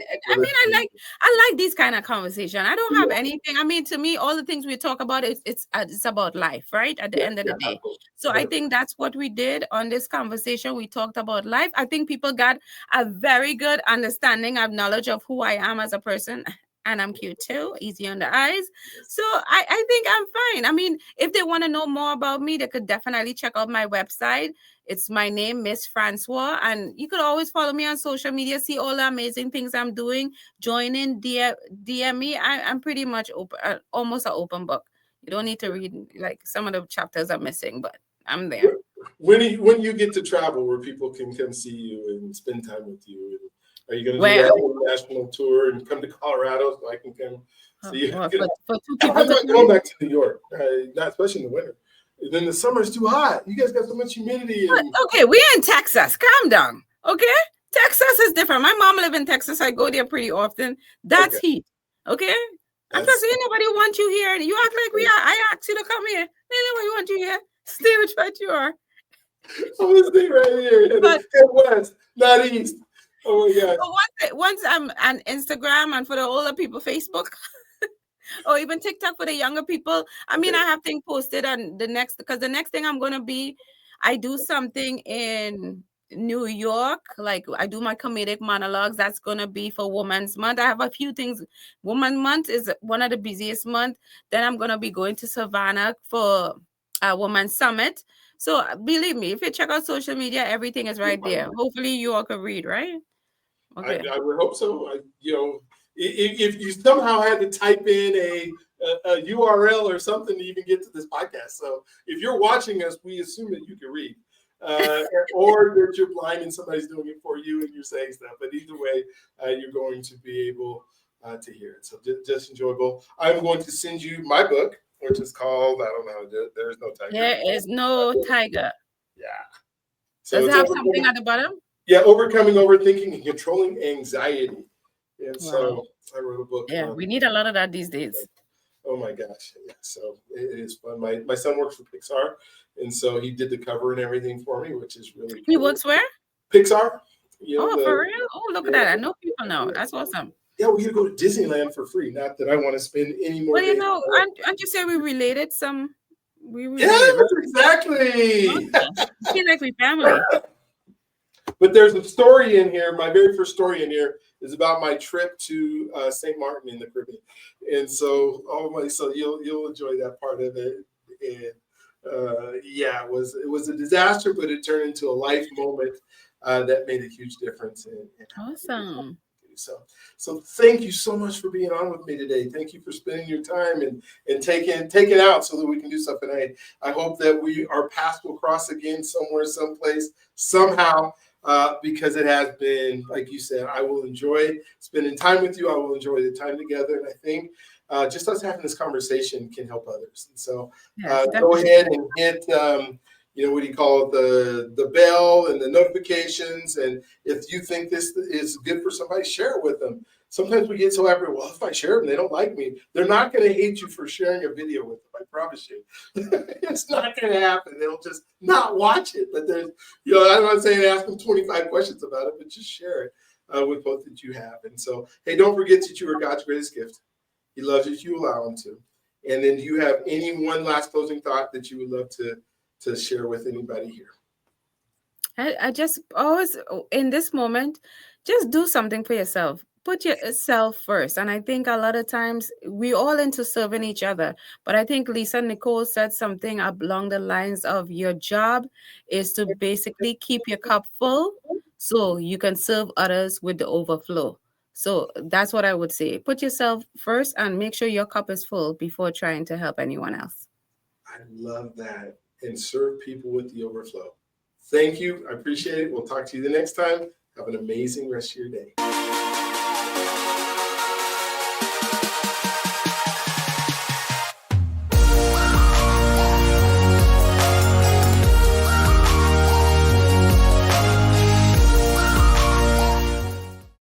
I like these kind of conversation. I don't have yeah, anything. I mean, to me, all the things we talk about, it's about life, right? At the yeah, end of yeah, the day. absolutely. So I think that's what we did on this conversation. We talked about life. I think people got a very good understanding of knowledge of who I am as a person. And I'm cute too, easy on the eyes. So I think I'm fine. I mean, if they want to know more about me, they could definitely check out my website. It's my name, Mss Francois. And you could always follow me on social media, see all the amazing things I'm doing. Join in, DM me. I'm pretty much open, almost an open book. You don't need to read, like, some of the chapters are missing, but I'm there. When you get to travel where people can come see you and spend time with you, and are you going to do Where? that national tour and come to Colorado so I can come see you? Well, for two I'm people to not going back to New York, not especially in the winter. Then the summer's too hot. You guys got so much humidity. And okay, we're in Texas. Calm down. Okay? Texas is different. My mom live in Texas. I go there pretty often. That's okay, heat. Okay? And plus, that's ain't nobody want you here. You act like we are. I asked you to come here. Ain't nobody want you here. Stay which part you are. I'm gonna stay right here. But Head west, not east. Oh my gosh. once I'm on Instagram, and for the older people, Facebook, or even TikTok for the younger people. I mean, Okay. I have things posted on because the next thing I'm gonna be, I do something in New York. Like, I do my comedic monologues. That's gonna be for Women's Month. I have a few things. Women's Month is one of the busiest months. Then I'm gonna be going to Savannah for a Women's Summit. So believe me, if you check out social media, everything is right there. Hopefully you all can read, right? Okay. I would hope so. If you somehow had to type in a URL or something to even get to this podcast. So if you're watching us, we assume that you can read, or that you're blind and somebody's doing it for you and you're saying stuff. But either way, you're going to be able to hear it. So just enjoyable. I'm going to send you my book, which is called, I don't know, There's No Tiger. There is no tiger. Yeah. So Does it it's have something at the bottom? Yeah, overcoming overthinking and controlling anxiety. And Wow. so I wrote a book. Yeah, we need a lot of that these days. Oh my gosh. Yeah, so it is fun. My son works for Pixar, and so he did the cover and everything for me, which is really cool. He works where? Pixar. For real? Oh, look at that. I know people now. That's awesome. Yeah, we get to go to Disneyland for free. Not that I want to spend any more Well, days. aren't you say we related some? We related. Yes, Right? exactly. I feel like we family. But there's a story in here. My very first story in here is about my trip to St. Martin in the Caribbean, and so you'll enjoy that part of it. And yeah, it was a disaster, but it turned into a life moment that made a huge difference. Awesome. So thank you so much for being on with me today. Thank you for spending your time and taking out so that we can do something. I hope that our paths will cross again somewhere, someplace, somehow. Because it has been, like you said, I will enjoy spending time with you. I will enjoy the time together. And I think just us having this conversation can help others. And so go ahead and hit, what do you call it, the bell and the notifications. And if you think this is good for somebody, share it with them. Sometimes we get so happy, well, if I share them, they don't like me. They're not going to hate you for sharing a video with them, I promise you. It's not going to happen. They'll just not watch it. But there's, I'm not saying ask them 25 questions about it, but just share it with both that you have. And so, hey, don't forget that you are God's greatest gift. He loves you if you allow him to. And then do you have any one last closing thought that you would love to share with anybody here? I just always, in this moment, just do something for yourself. Put yourself first. And I think a lot of times we all into serving each other. But I think Lisa Nicole said something along the lines of your job is to basically keep your cup full so you can serve others with the overflow. So that's what I would say. Put yourself first and make sure your cup is full before trying to help anyone else. I love that. And serve people with the overflow. Thank you. I appreciate it. We'll talk to you the next time. Have an amazing rest of your day.